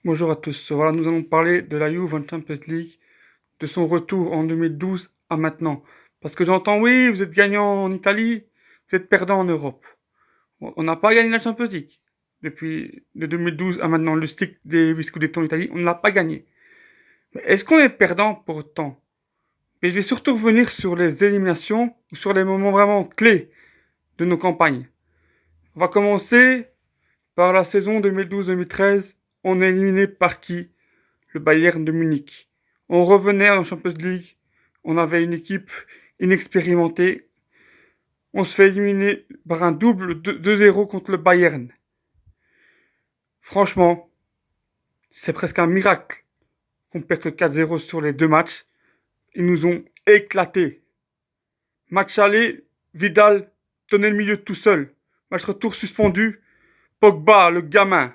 Bonjour à tous. Voilà, nous allons parler de la Juve en Champions League, de son retour en 2012 à maintenant. Parce que j'entends, oui, vous êtes gagnant en Italie, vous êtes perdant en Europe. Bon, on n'a pas gagné la Champions League. Depuis de 2012 à maintenant, le cycle des 8 Scudetto en Italie, on ne l'a pas gagné. Mais est-ce qu'on est perdant pour autant? Mais je vais surtout revenir sur les éliminations ou sur les moments vraiment clés de nos campagnes. On va commencer par la saison 2012-2013. On est éliminé par qui? Le Bayern de Munich. On revenait en Champions League, on avait une équipe inexpérimentée, on se fait éliminer par un double 2-0 contre le Bayern. Franchement, c'est presque un miracle qu'on perd que 4-0 sur les deux matchs. Ils nous ont éclatés. Match aller, Vidal tenait le milieu tout seul. Match retour suspendu, Pogba, le gamin,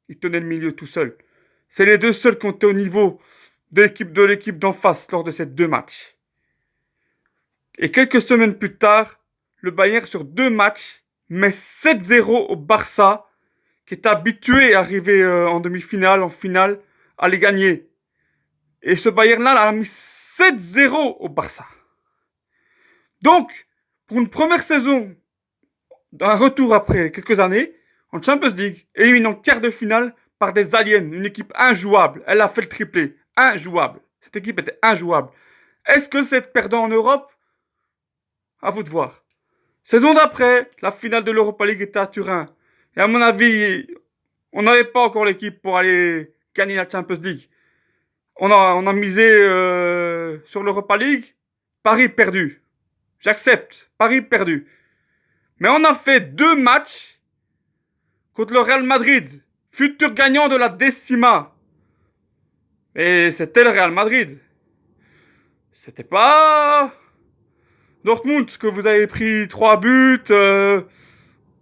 il tenait le milieu tout seul. C'est les deux seuls qui ont été au niveau de l'équipe d'en face lors de ces deux matchs. Et quelques semaines plus tard, le Bayern sur deux matchs met 7-0 au Barça, qui est habitué à arriver en demi-finale, en finale, à les gagner. Et ce Bayern-là a mis 7-0 au Barça. Donc, pour une première saison, d'un retour après quelques années, en Champions League, éliminant quart de finale par des aliens, une équipe injouable. Elle a fait le triplé. Injouable. Cette équipe était injouable. Est-ce que c'est perdant en Europe? À vous de voir. Saison d'après, la finale de l'Europa League était à Turin. Et à mon avis, on n'avait pas encore l'équipe pour aller gagner la Champions League. On a misé sur l'Europa League. Paris perdu. J'accepte. Paris perdu. Mais on a fait deux matchs contre le Real Madrid, futur gagnant de la Décima. Et c'était le Real Madrid. C'était pas Dortmund que vous avez pris 3 buts,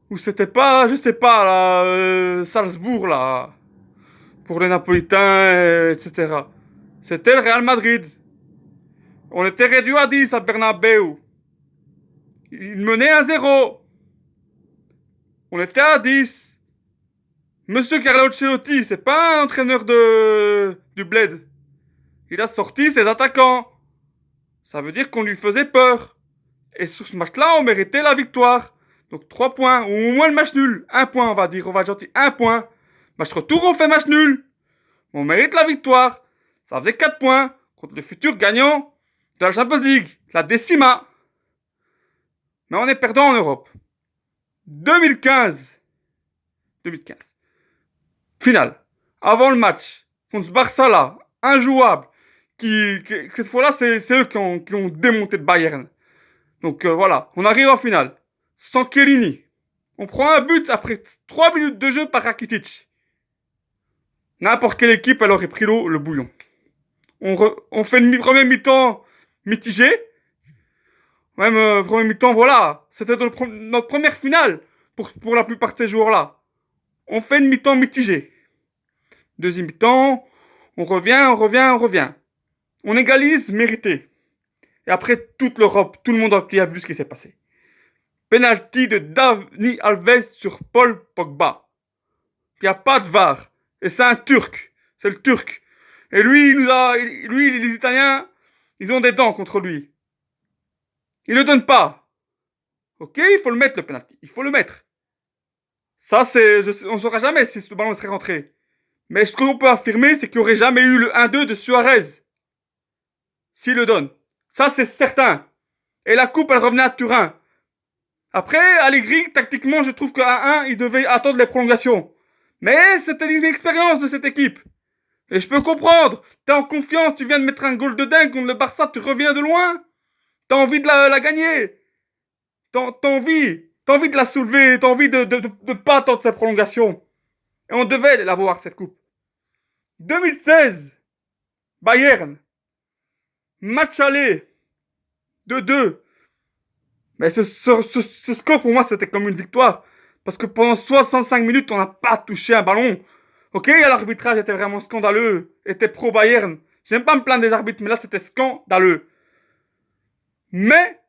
ou c'était pas, je sais pas, là, Salzbourg, là, pour les Napolitains, etc. C'était le Real Madrid. On était réduit à 10 à Bernabeu. Il menait 1-0. On était à 10. Monsieur Carlo Ancelotti, c'est pas un entraîneur du Bled. Il a sorti ses attaquants. Ça veut dire qu'on lui faisait peur. Et sur ce match-là, on méritait la victoire. Donc 3 points, ou au moins le match nul. 1 point, on va dire, on va être gentil. 1 point. Match retour, on fait match nul. On mérite la victoire. Ça faisait 4 points contre le futur gagnant de la Champions League, la Décima. Mais on est perdant en Europe. 2015. 2015. Finale. Avant le match, contre ce Barça là, injouable, cette fois-là, c'est eux qui ont démonté le Bayern. Donc voilà, on arrive en finale. Sans Chiellini. On prend un but après 3 minutes de jeu par Rakitic. N'importe quelle équipe, elle aurait pris le bouillon. On fait une première mi-temps mitigée. Même première mi-temps, voilà. C'était notre première finale pour la plupart de ces joueurs-là. On fait une mi-temps mitigée. Deuxième mi-temps, on revient. On égalise, mérité. Et après, toute l'Europe, tout le monde entier a vu ce qui s'est passé. Penalty de Dani Alves sur Paul Pogba. Il n'y a pas de VAR. Et c'est un Turc. C'est le Turc. Et lui, les Italiens, ils ont des dents contre lui. Ils le donnent pas. Ok, il faut le mettre, le penalty. Il faut le mettre. Ça, on saura jamais si ce ballon serait rentré. Mais ce qu'on peut affirmer, c'est qu'il n'y aurait jamais eu le 1-2 de Suarez. S'il le donne. Ça, c'est certain. Et la coupe, elle revenait à Turin. Après, Allegri, tactiquement, je trouve qu'à 1, il devait attendre les prolongations. Mais c'était l'inexpérience de cette équipe. Et je peux comprendre. T'es en confiance, tu viens de mettre un goal de dingue contre le Barça, tu reviens de loin. T'as envie de la gagner. T'as envie de la soulever, t'as envie de pas attendre sa prolongation. Et on devait l'avoir, cette coupe. 2016, Bayern. Match aller. 2-2. Mais ce score, pour moi, c'était comme une victoire. Parce que pendant 65 minutes, on n'a pas touché un ballon. Ok, l'arbitrage était vraiment scandaleux. Était pro-Bayern. J'aime pas me plaindre des arbitres, mais là, c'était scandaleux. Mais,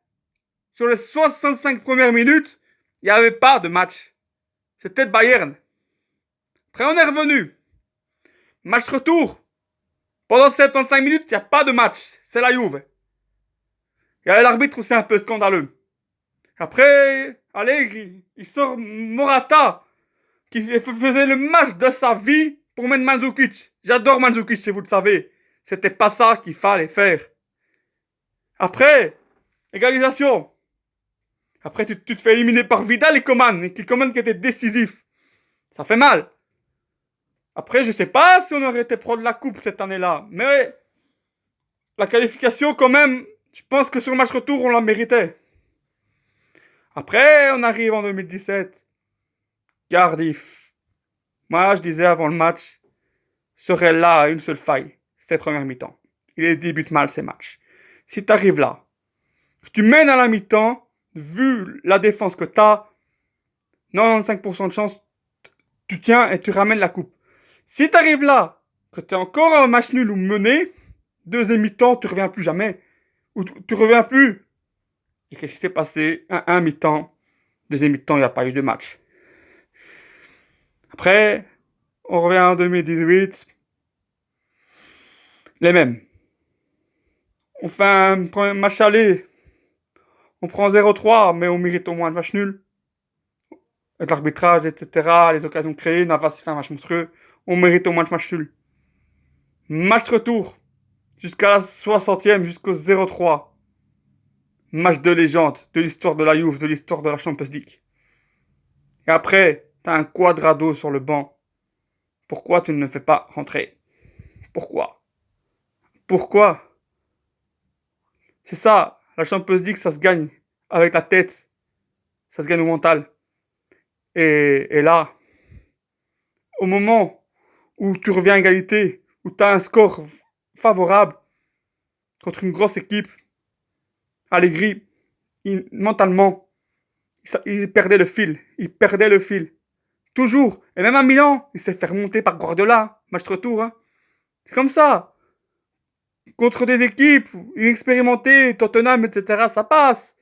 sur les 65 premières minutes, il n'y avait pas de match. C'était Bayern. Après, on est revenu. Match retour. Pendant 75 minutes, il n'y a pas de match. C'est la Juve. Et l'arbitre, c'est un peu scandaleux. Après, Allegri, il sort Morata, qui faisait le match de sa vie pour mettre Mandzukic. J'adore Mandzukic, si vous le savez. C'était pas ça qu'il fallait faire. Après, égalisation. Après, tu te fais éliminer par Vidal et Coman qui était décisif. Ça fait mal. Après, je sais pas si on aurait été pro de la coupe cette année-là, mais la qualification, quand même, je pense que sur le match retour, on la méritait. Après, on arrive en 2017. Cardiff. Moi, je disais avant le match, serait là à une seule faille, ses premières mi-temps. Il débute mal ces matchs. Si tu arrives là, que tu mènes à la mi-temps, vu la défense que tu as, 95% de chance, tu tiens et tu ramènes la coupe. Si tu arrives là, que tu es encore un match nul ou mené, deuxième mi-temps, tu reviens plus jamais. Ou tu reviens plus. Et qu'est-ce qui s'est passé? Un mi-temps. Deuxième mi-temps, il n'y a pas eu de match. Après, on revient en 2018. Les mêmes. On fait un premier match aller. On prend 0-3, mais on mérite au moins un match nul. Avec l'arbitrage, etc., les occasions créées, Navas fait un match monstrueux. On mérite au moins un match nul. Match retour. Jusqu'à la 60e, jusqu'au 0-3. Match de légende, de l'histoire de la Juve, de l'histoire de la Champions League. Et après, t'as un Cuadrado sur le banc. Pourquoi tu ne le fais pas rentrer? Pourquoi? C'est ça, la Champions League, ça se gagne avec la tête. Ça se gagne au mental. Et là, au moment où tu reviens à égalité, où tu as un score favorable contre une grosse équipe, Allegri, mentalement, il perdait le fil. Toujours. Et même à Milan, il s'est fait remonter par Guardiola, match de retour. Hein. C'est comme ça. Contre des équipes inexpérimentées, Tottenham, etc., ça passe.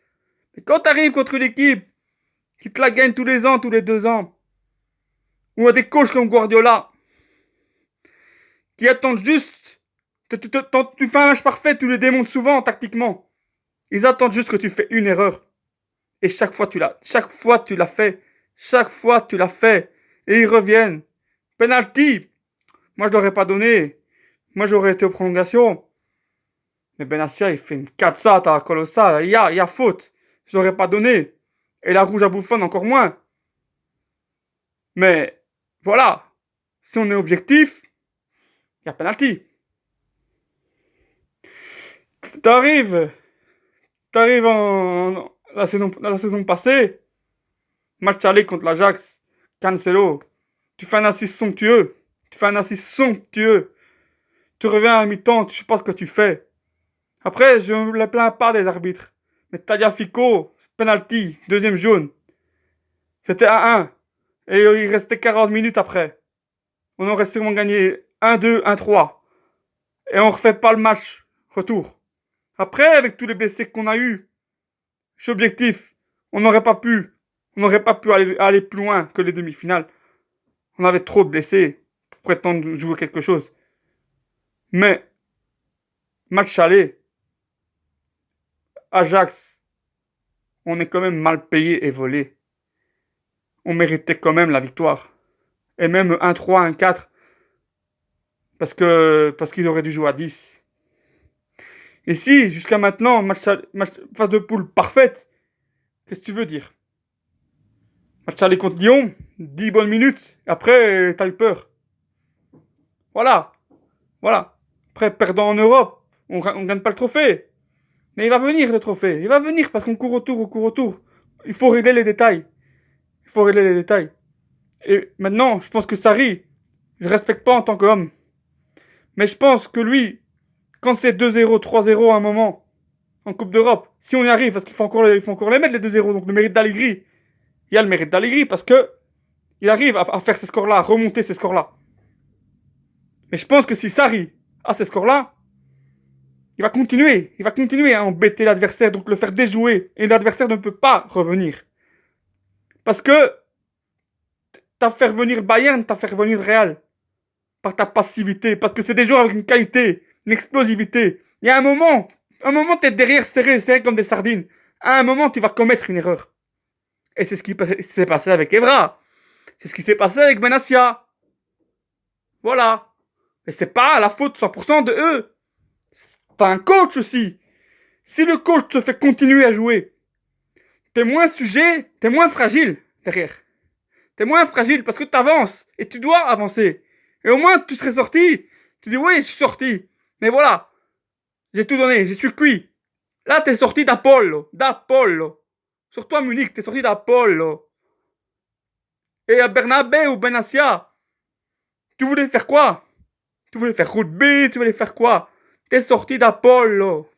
Mais quand tu arrives contre une équipe qui te la gagne tous les ans, tous les 2 ans, ou à des coachs comme Guardiola, qui attendent juste, tu fais un match parfait, tu les démontes souvent tactiquement. Ils attendent juste que tu fais une erreur. Et chaque fois tu l'as fait. Et ils reviennent. Penalty. Moi je l'aurais pas donné. Moi j'aurais été aux prolongations. Mais Benassia il fait une cazzata colossale. Il y a faute. Je l'aurais pas donné. Et la rouge à Buffon encore moins. Mais voilà. Si on est objectif, il y a penalty. T'arrives en la saison passée, match aller contre l'Ajax, Cancelo, tu fais un assist somptueux, tu reviens à mi-temps, tu sais pas ce que tu fais. Après, je ne me plains pas des arbitres, mais Tagliafico, penalty, deuxième jaune, c'était 1-1, et il restait 40 minutes après. On aurait sûrement gagné 1-2, 1-3, et on refait pas le match retour. Après, avec tous les blessés qu'on a eu, je suis objectif. On n'aurait pas pu aller plus loin que les demi-finales. On avait trop de blessés pour prétendre jouer quelque chose. Mais, match aller, Ajax, on est quand même mal payé et volé. On méritait quand même la victoire. Et même 1-3, 1-4, parce qu'ils auraient dû jouer à 10. Et si, jusqu'à maintenant, phase de poule parfaite, qu'est-ce que tu veux dire? Match aller contre Lyon, 10 bonnes minutes, et après, t'as eu peur. Voilà. Après, perdant en Europe, on gagne pas le trophée. Mais il va venir le trophée, il va venir parce qu'on court autour. Il faut régler les détails. Et maintenant, je pense que Sarri, je respecte pas en tant qu'homme. Mais je pense que lui, quand c'est 2-0, 3-0 à un moment, en Coupe d'Europe, si on y arrive, parce qu'il faut encore les mettre les 2-0, donc le mérite d'Allegri. Il y a le mérite d'Allegri parce que il arrive à faire ces scores-là, à remonter ces scores-là. Mais je pense que si Sarri a ces scores-là, il va continuer à embêter l'adversaire, donc le faire déjouer. Et l'adversaire ne peut pas revenir. Parce que t'as fait revenir Bayern, t'as fait revenir Real. par ta passivité, parce que c'est des joueurs avec une qualité, une explosivité. Il y a un moment t'es derrière serré comme des sardines. À un moment, tu vas commettre une erreur. Et c'est ce qui s'est passé avec Evra. C'est ce qui s'est passé avec Benassia. Voilà. Mais c'est pas la faute 100% de eux. T'as un coach aussi. Si le coach te fait continuer à jouer, t'es moins sujet, t'es moins fragile derrière. T'es moins fragile parce que t'avances et tu dois avancer. Et au moins tu serais sorti. Tu dis oui, je suis sorti. Mais voilà, j'ai tout donné, je suis cuit. Là, t'es sorti d'Apollo. Sur toi, Munich, t'es sorti d'Apollo. Et à Bernabé ou Benassia, tu voulais faire quoi? Tu voulais faire rugby, tu voulais faire quoi? T'es sorti d'Apollo.